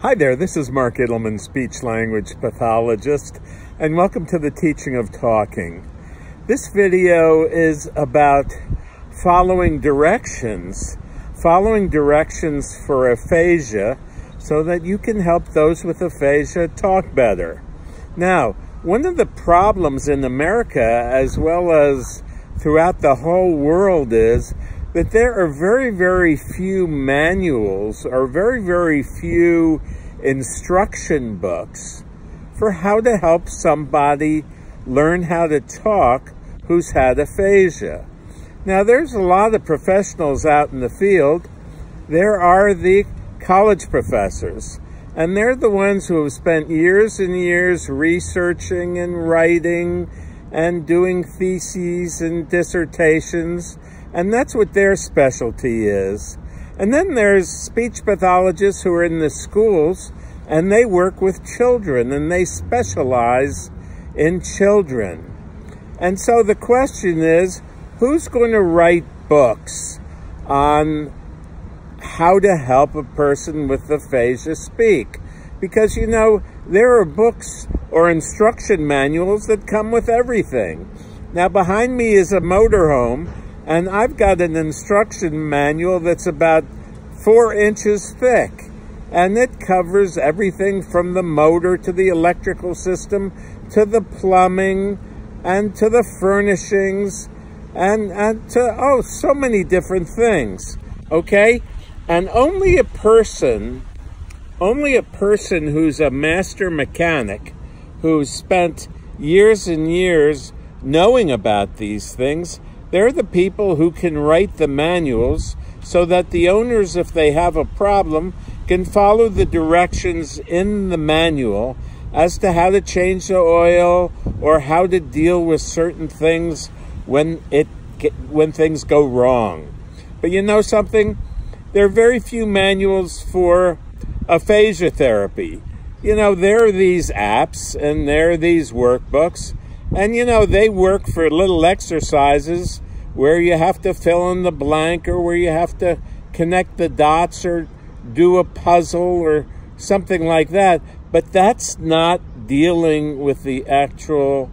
Hi there, this is Mark Ittleman, speech language pathologist, and welcome to the teaching of talking. This video is about following directions for aphasia so that you can help those with aphasia talk better. Now, one of the problems in America as well as throughout the whole world is that there are very, very few manuals or very, very few instruction books for how to help somebody learn how to talk who's had aphasia. Now, there's a lot of professionals out in the field. There are the college professors, and they're the ones who have spent years and years researching and writing and doing theses and dissertations, and that's what their specialty is. And then there's speech pathologists who are in the schools, and they work with children, and they specialize in children. And so the question is, who's going to write books on how to help a person with aphasia speak? Because, you know, there are books or instruction manuals that come with everything. Now, behind me is a motorhome, and I've got an instruction manual that's about 4 inches thick. And it covers everything from the motor to the electrical system to the plumbing and to the furnishings and to, so many different things, okay? And only a person who's a master mechanic, who's spent years and years knowing about these things, they're the people who can write the manuals so that the owners, if they have a problem, can follow the directions in the manual as to how to change the oil or how to deal with certain things when things go wrong. But you know something? There are very few manuals for aphasia therapy. You know, there are these apps and there are these workbooks, and you know, they work for little exercises where you have to fill in the blank or where you have to connect the dots or do a puzzle or something like that. But that's not dealing with the actual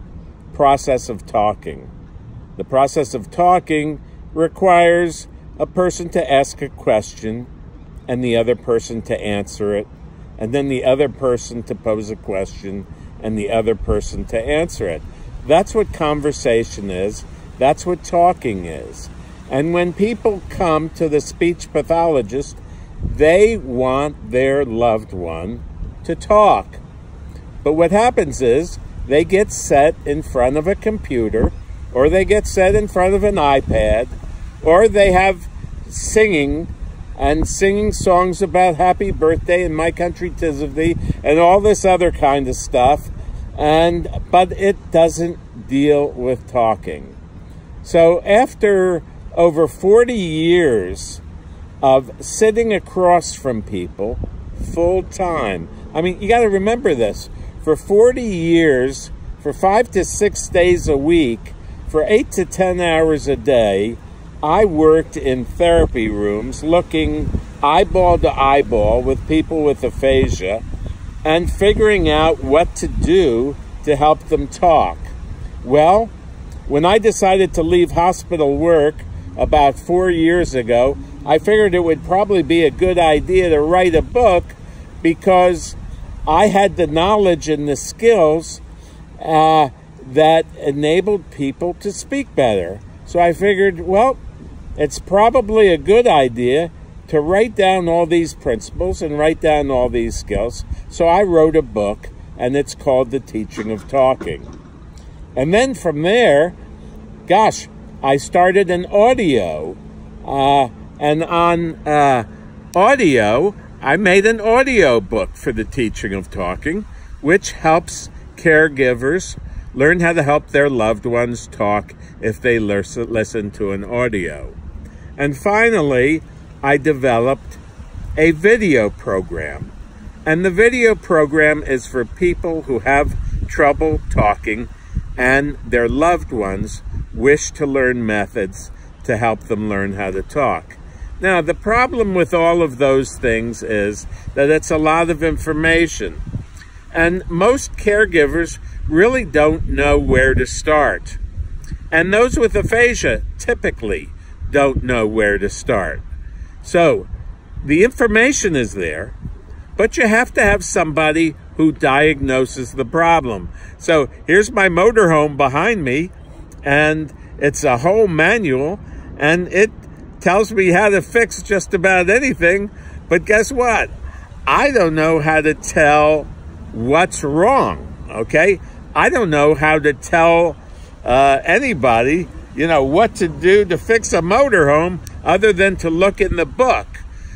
process of talking. The process of talking requires a person to ask a question and the other person to answer it, and then the other person to pose a question and the other person to answer it. That's what conversation is. That's what talking is. And when people come to the speech pathologist, they want their loved one to talk. But what happens is they get set in front of a computer, or they get set in front of an iPad, or they have singing songs about happy birthday and my country 'tis of thee and all this other kind of stuff, but it doesn't deal with talking. So after over 40 years of sitting across from people full time, I mean, you got to remember this, for 40 years, for 5 to 6 days a week, for 8 to 10 hours a day, I worked in therapy rooms looking eyeball to eyeball with people with aphasia and figuring out what to do to help them talk. Well, when I decided to leave hospital work about 4 years ago, I figured it would probably be a good idea to write a book because I had the knowledge and the skills that enabled people to speak better. So I figured, well, it's probably a good idea to write down all these principles and write down all these skills. So I wrote a book, and it's called The Teaching of Talking. And then from there, gosh, I started an audio. And on audio, I made an audio book for The Teaching of Talking, which helps caregivers learn how to help their loved ones talk if they listen to an audio. And finally, I developed a video program. And the video program is for people who have trouble talking and their loved ones wish to learn methods to help them learn how to talk. Now, the problem with all of those things is that it's a lot of information. And most caregivers really don't know where to start. And those with aphasia typically don't know where to start. So, the information is there, but you have to have somebody who diagnoses the problem. So, here's my motorhome behind me, and it's a whole manual, and it tells me how to fix just about anything. But guess what? I don't know how to tell what's wrong, okay? I don't know how to tell anybody, what to do to fix a motorhome other than to look in the book.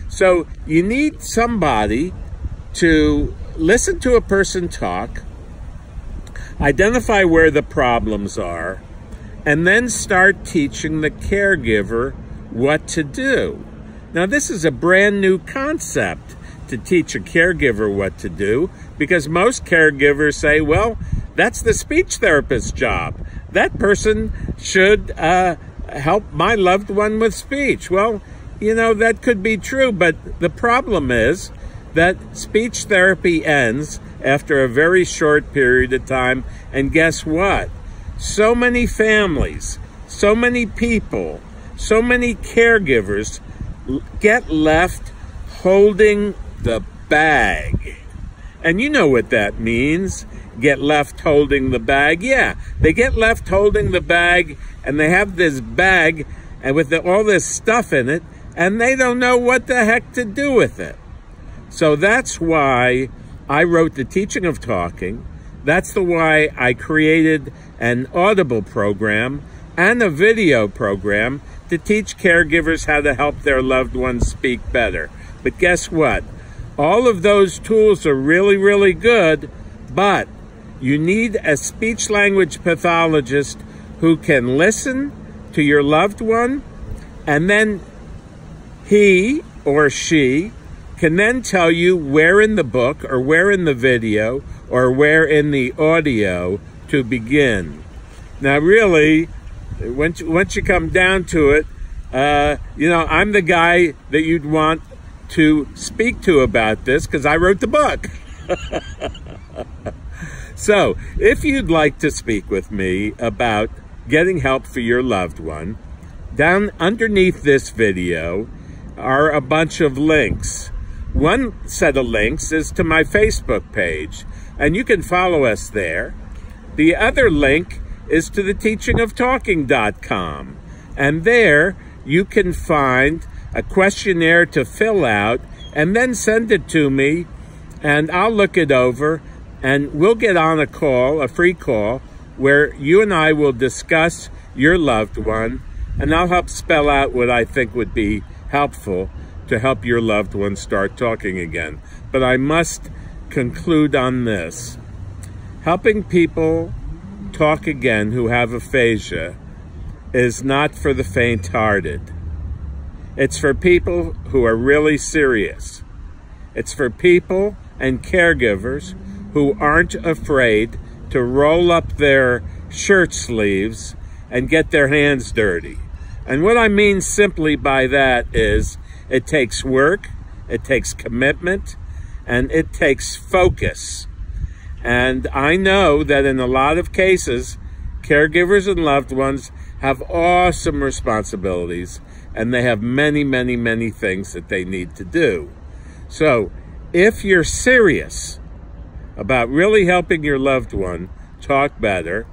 So you need somebody to listen to a person talk, identify where the problems are, and then start teaching the caregiver what to do. Now, this is a brand new concept to teach a caregiver what to do, because most caregivers say, well, that's the speech therapist's job. That person should help my loved one with speech. Well, that could be true, but the problem is that speech therapy ends after a very short period of time, and guess what? So many families, so many people, so many caregivers get left holding the bag. And you know what that means, get left holding the bag. Yeah, they get left holding the bag, and they have this bag and with all this stuff in it, and they don't know what the heck to do with it. So that's why I wrote The Teaching of Talking. That's why I created an Audible program and a video program to teach caregivers how to help their loved ones speak better. But guess what? All of those tools are really, really good, but you need a speech-language pathologist who can listen to your loved one, and then he or she can then tell you where in the book or where in the video or where in the audio to begin. Now, really, once you come down to it, I'm the guy that you'd want to speak to about this because I wrote the book. So, if you'd like to speak with me about getting help for your loved one, down underneath this video are a bunch of links. One set of links is to my Facebook page, and you can follow us there. The other link is to the teachingoftalking.com, and there you can find a questionnaire to fill out and then send it to me, and I'll look it over, and we'll get on a call, a free call, where you and I will discuss your loved one, and I'll help spell out what I think would be helpful to help your loved one start talking again. But I must conclude on this. Helping people talk again who have aphasia is not for the faint-hearted. It's for people who are really serious. It's for people and caregivers who aren't afraid to roll up their shirt sleeves and get their hands dirty. And what I mean simply by that is it takes work, it takes commitment, and it takes focus. And I know that in a lot of cases, caregivers and loved ones have awesome responsibilities, and they have many, many, many things that they need to do. So if you're serious about really helping your loved one talk better,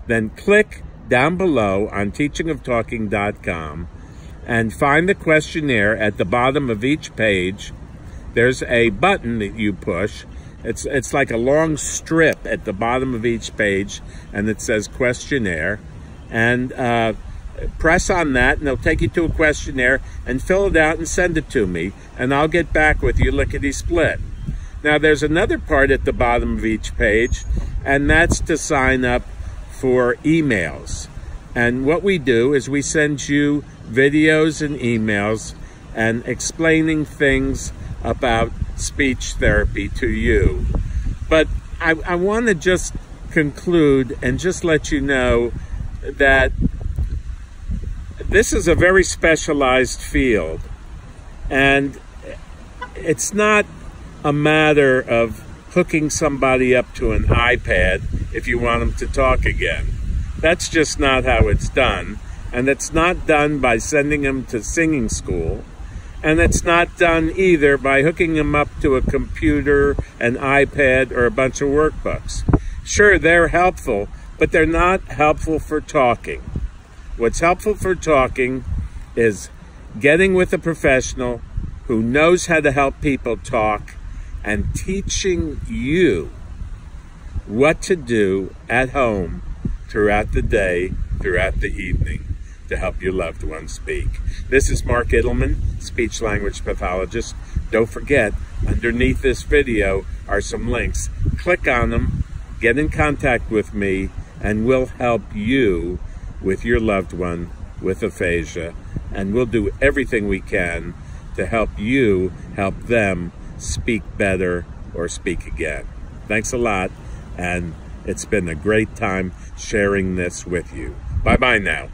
then click down below on teachingoftalking.com and find the questionnaire at the bottom of each page. There's a button that you push. It's like a long strip at the bottom of each page, and it says questionnaire. And press on that, and it'll take you to a questionnaire, and fill it out and send it to me, and I'll get back with you lickety-split. Now, there's another part at the bottom of each page, and that's to sign up for emails. And what we do is we send you videos and emails and explaining things about speech therapy to you. But I want to just conclude and just let you know that this is a very specialized field, And it's not a matter of hooking somebody up to an iPad if you want them to talk again. That's just not how it's done. And it's not done by sending them to singing school. And it's not done either by hooking them up to a computer, an iPad, or a bunch of workbooks. Sure, they're helpful, but they're not helpful for talking. What's helpful for talking is getting with a professional who knows how to help people talk and teaching you what to do at home throughout the day, throughout the evening, to help your loved ones speak. This is Mark Ittleman, speech language pathologist. Don't forget, underneath this video are some links. Click on them, get in contact with me, and we'll help you with your loved one with aphasia. And we'll do everything we can to help you help them speak better or speak again. Thanks a lot, and it's been a great time sharing this with you. Bye-bye now.